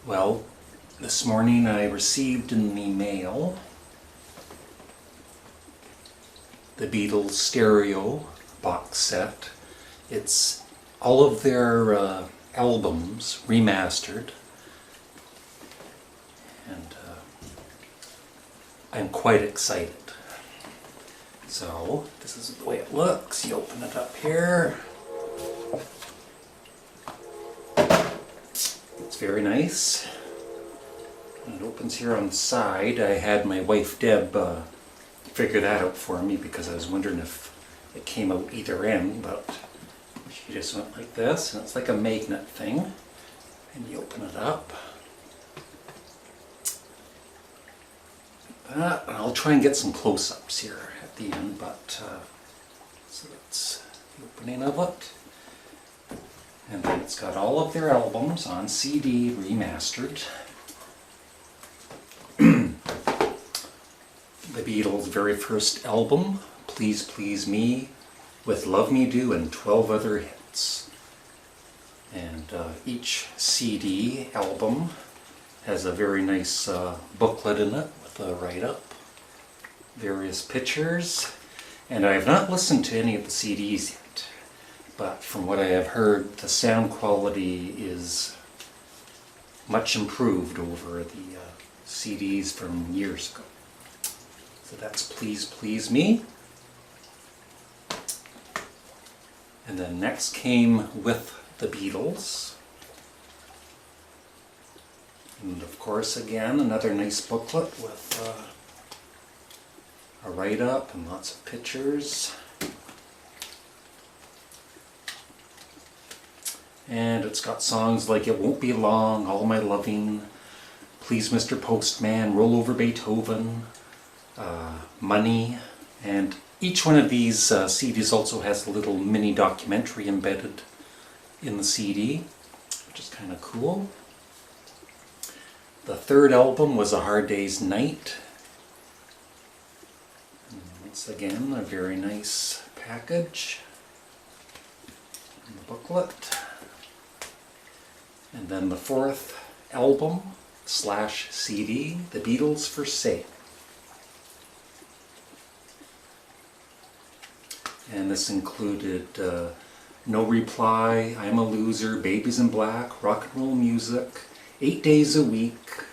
Well, this morning I received in the mail the Beatles stereo box set. It's all of their albums remastered, and I'm quite excited. So, this is the way it looks. You open it up here. It's very nice. It opens here on the side. I had my wife Deb figure that out for me because I was wondering if it came out either end, but she just went like this, and it's like a magnet thing. And you open it up. Like that. And I'll try and get some close-ups here at the end, but so that's the opening of it. And then it's got all of their albums on CD remastered. The Beatles' very first album, Please Please Me, with Love Me Do and 12 other hits. And each CD album has a very nice booklet in it with a write-up, various pictures, and I have not listened to any of the CDs yet. But from what I have heard, the sound quality is much improved over the CDs from years ago. So that's Please Please Me. And then next came With the Beatles. And of course, again, another nice booklet with a write-up and lots of pictures. And it's got songs like It Won't Be Long, All My Loving, Please Mr. Postman, Roll Over Beethoven, Money, and each one of these CDs also has a little mini documentary embedded in the CD, which is kind of cool. The third album was A Hard Day's Night. And once again, a very nice package and the booklet. And then the fourth album / CD, The Beatles for Sale. And this included No Reply, I'm a Loser, Babies in Black, Rock and Roll Music, 8 Days a Week,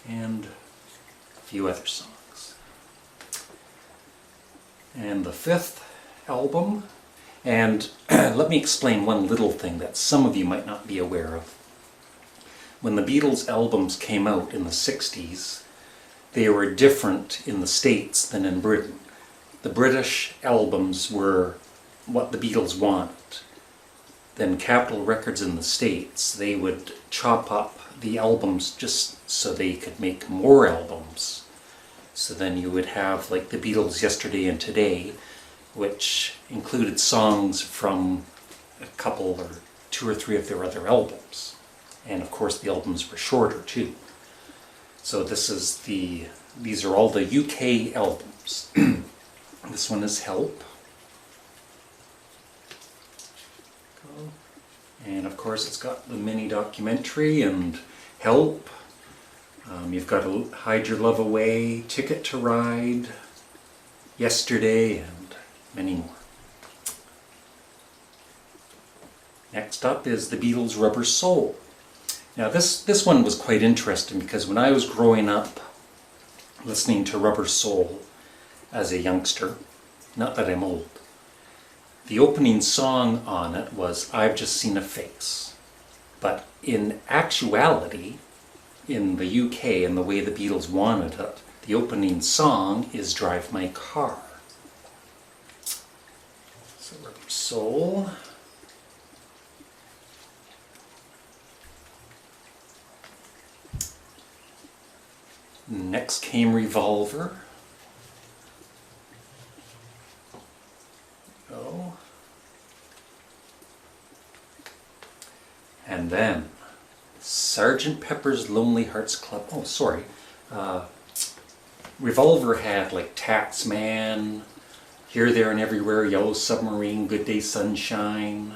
and a few other songs. And the fifth album, and let me explain one little thing that some of you might not be aware of. When the Beatles albums came out in the 60s, they were different in the States than in Britain. The British albums were what the Beatles wanted. Then Capitol Records in the States, they would chop up the albums just so they could make more albums. So then you would have like the Beatles Yesterday and Today, which included songs from a couple or two or three of their other albums. And of course the albums were shorter too. So these are all the UK albums. This one is Help. And of course it's got the mini documentary and Help. You've got Hide Your Love Away, Ticket to Ride, Yesterday, and many more. Next up is the Beatles' Rubber Soul. Now this one was quite interesting because when I was growing up listening to Rubber Soul as a youngster, not that I'm old, the opening song on it was I've Just Seen a Face. But in actuality, in the UK and the way the Beatles wanted it, the opening song is Drive My Car. So Rubber Soul. Next came Revolver. Go. And then Sgt. Pepper's Lonely Hearts Club. Oh, sorry. Revolver had like Taxman, Here, There, and Everywhere, Yellow Submarine, Good Day Sunshine,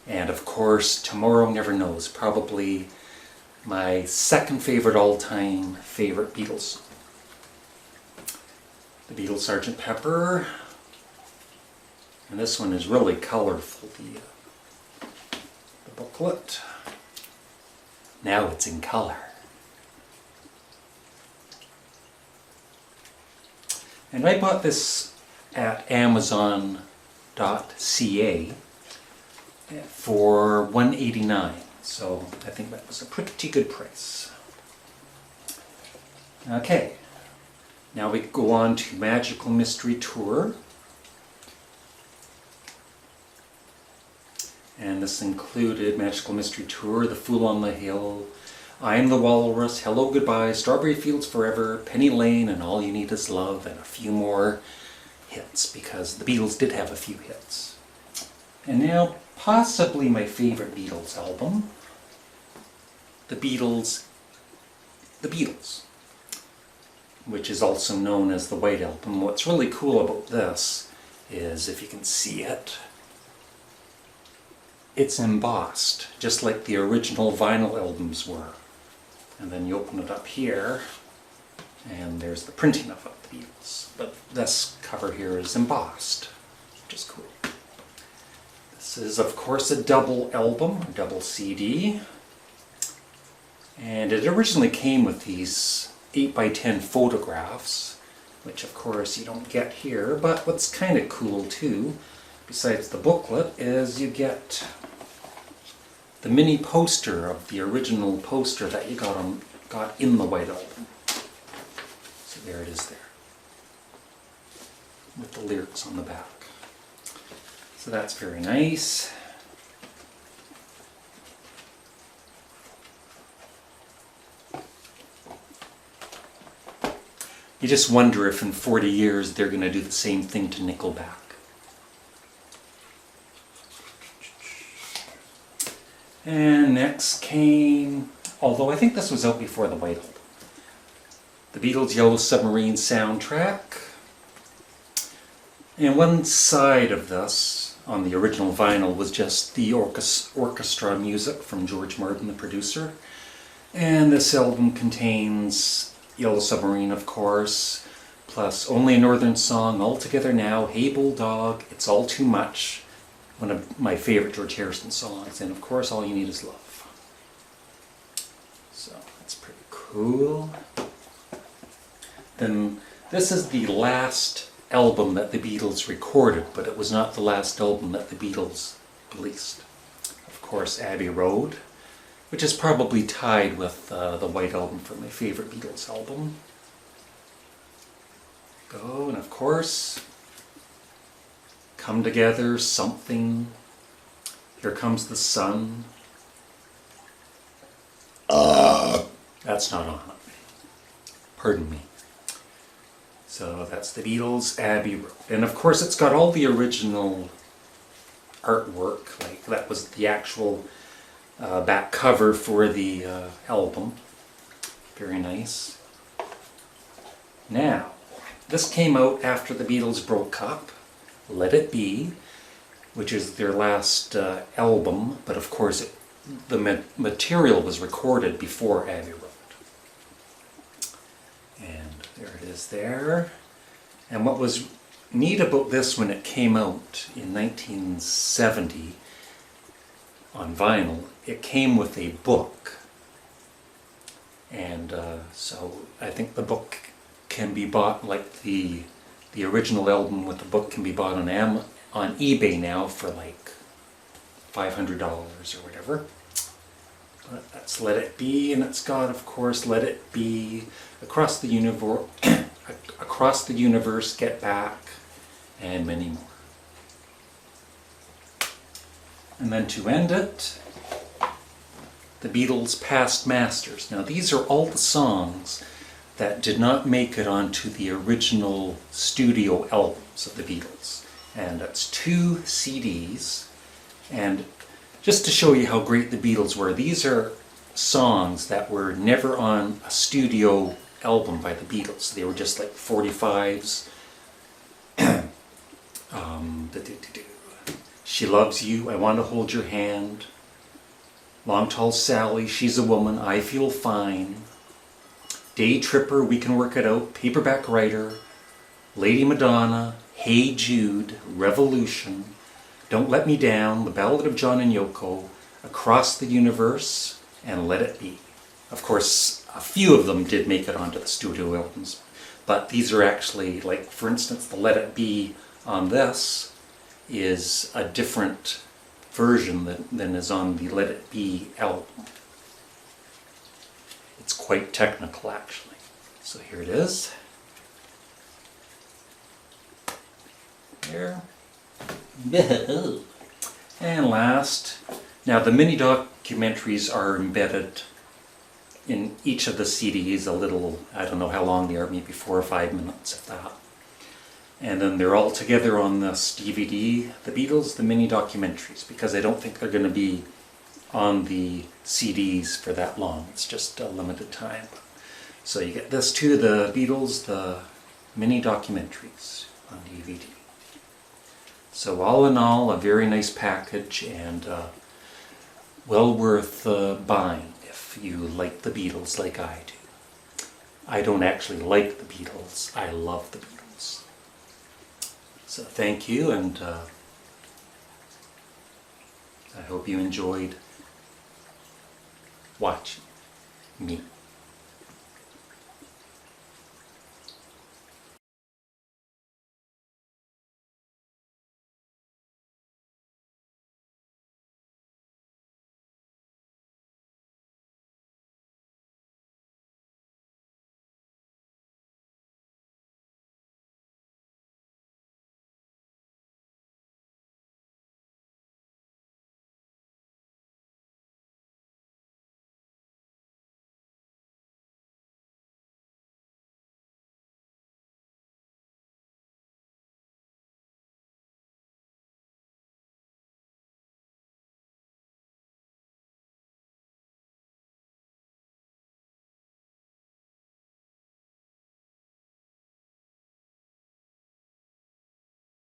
and of course Tomorrow Never Knows, probably my second favorite all-time favorite Beatles. The Beatles Sgt. Pepper. And this one is really colorful, the booklet. Now it's in color. And I bought this at Amazon.ca for $1.89, so I think that was a pretty good price. Okay, now we go on to Magical Mystery Tour. And this included Magical Mystery Tour, The Fool on the Hill, I Am the Walrus, Hello Goodbye, Strawberry Fields Forever, Penny Lane, and All You Need Is Love, and a few more hits, because the Beatles did have a few hits. And now, possibly my favorite Beatles album, The Beatles, which is also known as the White Album. What's really cool about this is, if you can see it, it's embossed, just like the original vinyl albums were. And then you open it up here, and there's the printing of it, the Beatles. But this cover here is embossed, which is cool. This is, of course, a double album, a double CD. And it originally came with these 8x10 photographs, which of course you don't get here. But what's kind of cool too, besides the booklet, is you get the mini poster of the original poster that you got in the White Album. So there it is there, with the lyrics on the back. So that's very nice. You just wonder if in 40 years they're going to do the same thing to Nickelback. And next came, although I think this was out before the White Album, the Beatles' Yellow Submarine soundtrack. And one side of this, on the original vinyl, was just the orchestra music from George Martin, the producer. And this album contains Yellow Submarine, of course, plus Only a Northern Song, All Together Now, Hey Bulldog, It's All Too Much, one of my favorite George Harrison songs, and of course All You Need Is Love. So that's pretty cool. Then this is the last album that the Beatles recorded, but it was not the last album that the Beatles released. Of course, Abbey Road, which is probably tied with the White Album for my favorite Beatles album. And of course, Come Together, Something, Here Comes the Sun. That's not on it. Pardon me. So that's the Beatles, Abbey Road. And of course it's got all the original artwork, like that was the actual back cover for the album. Very nice. Now, this came out after the Beatles broke up. Let It Be, which is their last album, but of course the material was recorded before Abbey Road. And there it is there. And what was neat about this when it came out in 1970 on vinyl, it came with a book. And so I think the book can be bought, like the original album with the book can be bought on eBay now for like $500 or whatever. But that's Let It Be, and it's got, of course, Let It Be, Across the Universe, Get Back, and many more. And then to end it, the Beatles' Past Masters. Now these are all the songs that did not make it onto the original studio albums of the Beatles. And that's 2 CDs. And just to show you how great the Beatles were, these are songs that were never on a studio album by the Beatles. They were just like 45s. She Loves You, I Want to Hold Your Hand, Long Tall Sally, She's a Woman, I Feel Fine, Day Tripper, We Can Work It Out, Paperback Writer, Lady Madonna, Hey Jude, Revolution, Don't Let Me Down, The Ballad of John and Yoko, Across the Universe, and Let It Be. Of course, a few of them did make it onto the studio albums, but these are actually, like for instance, the Let It Be on this is a different version than is on the Let It Be album. It's quite technical actually. So here it is. There. And last, now the mini documentaries are embedded in each of the CDs a little, I don't know how long they are, maybe 4 or 5 minutes if that. And then they're all together on this DVD, The Beatles, the mini documentaries, because I don't think they're going to be on the CDs for that long. It's just a limited time. So you get this too, The Beatles, the mini documentaries on DVD. So all in all, a very nice package and well worth buying if you like the Beatles like I do. I don't actually like the Beatles, I love the Beatles. So thank you, and I hope you enjoyed watching me.